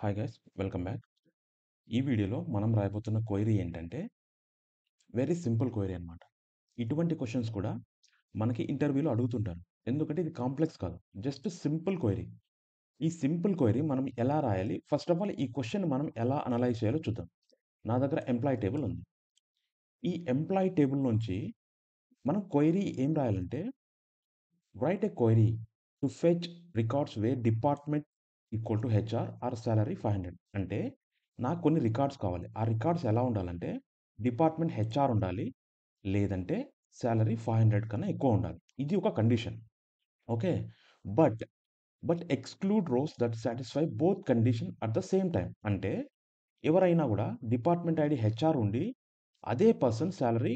Hi guys, welcome back. ఈ వీడియోలో మనం రాయబోతున్న క్వెరీ ఏంటంటే, వెరీ సింపుల్ క్వెరీ అనమాట. ఇటువంటి క్వెషన్స్ కూడా మనకి ఇంటర్వ్యూలో అడుగుతుంటారు. ఎందుకంటే ఇది కాంప్లెక్స్ కాదు. Just simple query. ఈ సింపుల్ క్వెరీ మనం ఎలా రాయాలి? ఫస్ట్ ఆఫ్ ఆల్ ఈ క్వెషన్ మనం ఎలా అనలైజ్ చేయాలో చూద్దాం. నా దగ్గర ఎంప్లాయీ టేబుల్ ఉంది. ఈ ఎంప్లాయీ టేబుల్ నుంచి మనం క్వెరీ ఏం రాయాలంటే, write a query to fetch records where department equal to HR or salary 500. అంటే నాకు కొన్ని రికార్డ్స్ కావాలి. ఆ రికార్డ్స్ ఎలా ఉండాలంటే డిపార్ట్మెంట్ హెచ్ఆర్ ఉండాలి. లేదంటే సాలరీ 500 కన్నా ఎక్కువ ఉండాలి. ఇది ఒక condition. Okay. But, exclude rows that satisfy both condition at the same time. అంటే ఎవరైనా గూడా డిపార్ట్మెంట్ ఐడీ హెచ్ఆర్ ఉండి, అదే పర్సన్ సాలరీ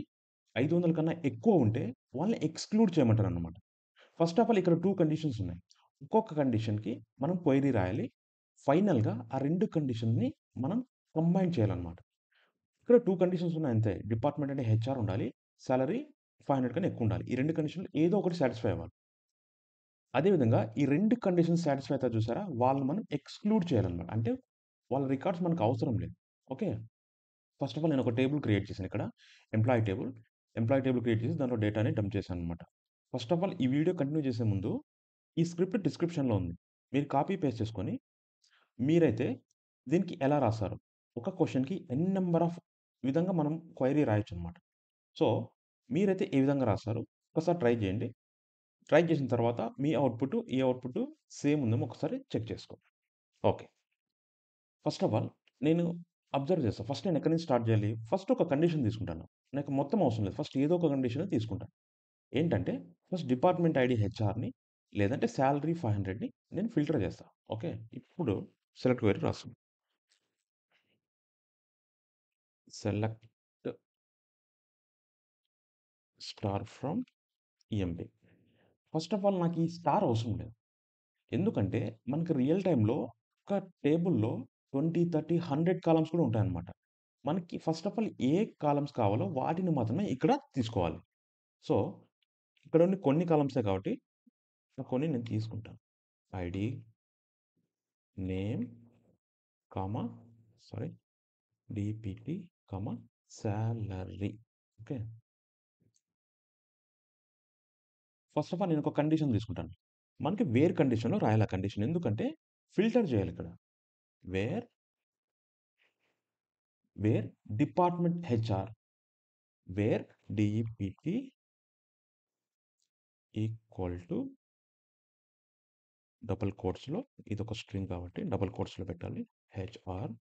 500 కన్నా ఎక్కువ ఉంటే వాళ్ళని ఎక్స్‌క్లూడ్ చేయమంటారనమాట. ఫస్ట్ ఆఫ్ ఆల్ ఇక్కడ 2 కండిషన్స్ ఉన్నాయి. ఒక్కొక్క కండిషన్‌కి మనం క్వెరీ రాయాలి. ఫైనల్‌గా ఆ 2 కండిషన్‌ని మనం కంబైన్ చేయాలన్నమాట. ఇక్కడ 2 కండిషన్స్ ఉన్నాయి అంతే. డిపార్ట్మెంట్ అంటే హెచ్ఆర్ ఉండాలి. సాలరీ 500 కన్నా ఎక్కువ ఉండాలి. ఈ 2 కండిషన్‌లో ఏదో ఒకటి సాటిస్ఫై అవ్వాలి. అదే విధంగా ఈ 2 కండిషన్స్ సాటిస్ఫై అవుతాయి చూసారా? వాళ్ళని మనం ఎక్స్‌క్లూడ్ చేయాలన్నమాట. అంటే వాళ్ళ రికార్డ్స్ మనకు అవసరం లేదు. ఓకే. ఫస్ట్ ఆఫ్ ఆల్ నేను ఒక టేబుల్ క్రియేట్ చేశాను ఇక్కడ. Employee table. Employee table create చేసి దాంట్లో డేటాని డంప్ చేశానన్నమాట. ఫస్ట్ ఆఫ్ ఆల్ ఈ వీడియో కంటిన్యూ చేసే ముందు ఈ స్క్రిప్ట్ డిస్క్రిప్షన్‌లో ఉంది. మీరు కాపీ పేస్ట్ చేసుకొని, మీరైతే దీనికి ఎలా రాస్తారు? ఒక క్వెషన్‌కి ఎన్ నంబర్ ఆఫ్ విధంగా మనం క్వెరీ రాయొచ్చనమాట. సో, మీరైతే ఏ విధంగా రాస్తారు? ఒకసారి ట్రై చేయండి. ట్రై చేసిన తర్వాత మీ అవుట్‌పుట్, ఈ అవుట్‌పుట్ సేమ్ ఉందేమో ఒకసారి చెక్ చేసుకోండి. ఓకే. ఫస్ట్ ఆఫ్ ఆల్ నేను అబ్జర్వ్ చేస్తా. ఫస్ట్ నేను ఎక్కడి నుంచి స్టార్ట్ చేయాలి? ఫస్ట్ ఒక కండిషన్ తీసుకుంటాను. నాకు మొత్తం అవసరం లేదు. ఫస్ట్ ఏదో ఒక కండిషన్ తీసుకుంటాను. ఏంటంటే ఫస్ట్ డిపార్ట్మెంట్ ఐడీ హెచ్ఆర్‌ని లేదంటే సాలరీ 500ని నేను ఫిల్టర్ చేస్తా. ఓకే. ఇప్పుడు సెలెక్ట్ క్వెరీ రాస్తున్నా. Select star from EMB. First of all నాకు ఈ స్టార్ అవసరం లేదు. ఎందుకంటే మనకి రియల్ టైమ్‌లో ఒక టేబుల్‌లో 20, 30, 100 కాలమ్స్ కూడా ఉంటాయన్నమాట. మనకి first of all A columns కావాలో వాటిని మాత్రమే ఇక్కడ తీసుకోవాలి. సో, ఇక్కడ ఉన్న కొన్ని కాలమ్సే కాబట్టి కొన్ని నేను తీసుకుంటాను. ID, name, comma sorry DPT, salary. Okay. First of all నేను ఒక కండిషన్ తీసుకుంటాను. మనకి వేర్ కండిషన్‌లో రాయాలి ఆ కండిషన్. ఎందుకంటే ఫిల్టర్ చేయాలి ఇక్కడ. Where, where department HR, where DPT equal to double కోట్స్‌లో ఇదొక స్ట్రింగ్ కాబట్టి డబుల్ కోట్స్‌లో పెట్టాలి. హెచ్ఆర్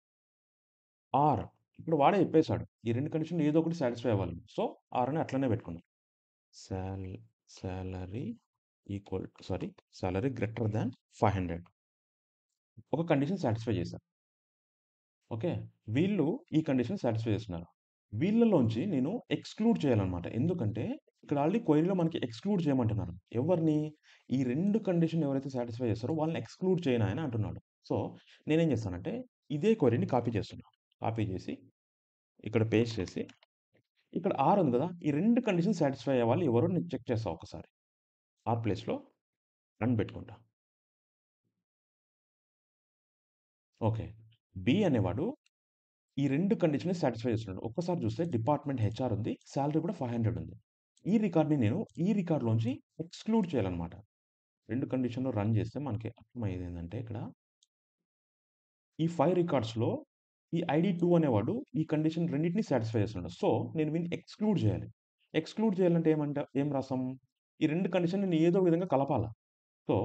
ఆర్ ఇప్పుడు వాడే చెప్పేసాడు. ఈ 2 కండిషన్‌లో ఏదో ఒకటి సాటిస్ఫై అవ్వాలి. సో, ఆర్ అని అట్లనే పెట్టుకున్నాం. సాల్ సాలరీ సాలరీ గ్రేటర్ థాన్ 500 ఒక కండిషన్ సాటిస్ఫై చేశా. ఓకే. వీళ్ళు ఈ కండిషన్ సాటిస్ఫై చేస్తున్నారు. వీళ్ళలోంచి నేను ఎక్స్‌క్లూడ్ చేయాలన్నమాట. ఎందుకంటే ఇక్కడ ఆల్రెడీ క్వెరీలో మనకి ఎక్స్‌క్లూడ్ చేయమంటున్నారు. ఎవరిని? ఈ 2 కండిషన్ ఎవరైతే సాటిస్ఫై చేస్తారో వాళ్ళని ఎక్స్‌క్లూడ్ చేయనాయన అంటున్నాడు. సో, నేనేం చేస్తానంటే ఇదే క్వెరీని కాపీ చేస్తున్నా. కాపీ చేసి ఇక్కడ పేస్ట్ చేసి ఇక్కడ ఆర్ ఉంది కదా! ఈ 2 కండిషన్స్ సాటిస్ఫై అయ్యేవాళ్ళు ఎవరో నేను చెక్ చేస్తా ఒకసారి. ఆర్ ప్లేస్‌లో రన్ పెట్టుకుంటా. ఓకే. బి అనేవాడు ఈ 2 కండిషన్‌ని సాటిస్ఫై చేస్తున్నాడు. ఒక్కసారి చూస్తే డిపార్ట్మెంట్ హెచ్ఆర్ ఉంది. సాలరీ కూడా 500 ఉంది. ఈ రికార్డ్‌ని నేను ఈ రికార్డ్‌లోంచి ఎక్స్‌క్లూడ్ చేయాలన్నమాట. 2 కండిషన్‌లో రన్ చేస్తే మనకి అర్థమయ్యేదేంటంటే ఇక్కడ ఈ 5 రికార్డ్స్‌లో ఈ ఐడీ 2 అనేవాడు ఈ కండిషన్ రెండిటిని సాటిస్ఫై చేస్తున్నాడు. సో, నేను వీడిని ఎక్స్‌క్లూడ్ చేయాలి. ఎక్స్‌క్లూడ్ చేయాలంటే ఏం రాసాం? ఈ 2 కండిషన్‌ని నేను ఏదో విధంగా కలపాలా. సో,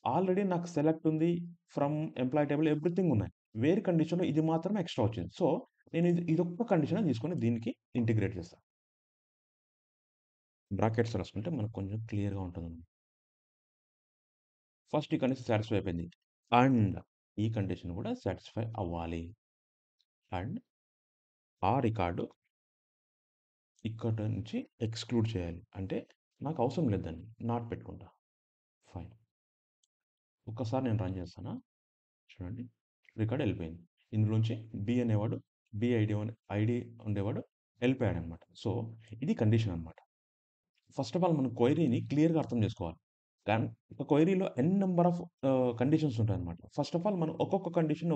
ఆల్రెడీ నాకు సెలెక్ట్ ఉంది. ఫ్రమ్ ఎంప్లాయీ టేబుల్ ఎవ్రీథింగ్ ఉన్నాయి. వేర్ కండిషన్‌లో ఇది మాత్రమే ఎక్స్‌ట్రా వచ్చింది. సో, నేను ఇదొక్క కండిషనే తీసుకొని దీనికి ఇంటిగ్రేట్ చేస్తా. బ్రాకెట్స్ రాసుకుంటే మనకు కొంచెం క్లియర్‌గా ఉంటదన్నమాట. ఫస్ట్ ఈ కండిషన్ సాటిస్ఫై అయిపోయింది. అండ్ ఈ కండిషన్ కూడా సాటిస్ఫై అవ్వాలి. అండ్ ఆ రికార్డ్ ఇక్కడ నుంచి ఎక్స్‌క్లూడ్ చేయాలి. అంటే నాకు అవసరం లేదు దాన్ని. నాట్ పెట్టుకుంటా. ఫైన్. ఒక్కసారి నేను రన్ చేస్తానా? చూడండి. రికార్డ్ ఎళ్ళిపోయింది. ఇందులోంచి బి అనేవాడు ఐడీ ఉండేవాడు ఎళ్ళిపోయాడనమాట. సో, ఇది కండిషన్ అనమాట. ఫస్ట్ ఆఫ్ ఆల్ మనం క్వెరీని క్లియర్‌గా అర్థం చేసుకోవాలి. కానీ ఒక క్వెరీలో ఎన్ నంబర్ ఆఫ్ కండిషన్స్ ఉంటాయన్నమాట. ఫస్ట్ ఆఫ్ ఆల్ మనం ఒక్కొక్క కండిషన్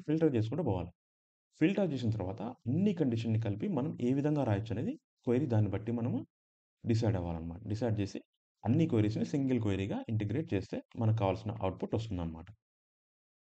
ఫిల్టర్ చేసుకుంటూ పోవాలి. ఫిల్టర్ చేసిన తర్వాత అన్ని కండిషన్‌ని కలిపి మనం ఏ విధంగా రాయొచ్చనేది క్వెరీ దాన్ని బట్టి మనము డిసైడ్ అవ్వాలన్నమాట. డిసైడ్ చేసి అన్ని క్వెరీస్‌ని సింగిల్ క్వెరీగా ఇంటిగ్రేట్ చేస్తే మనకు కావాల్సిన ఔట్‌పుట్ వస్తుందన్నమాట.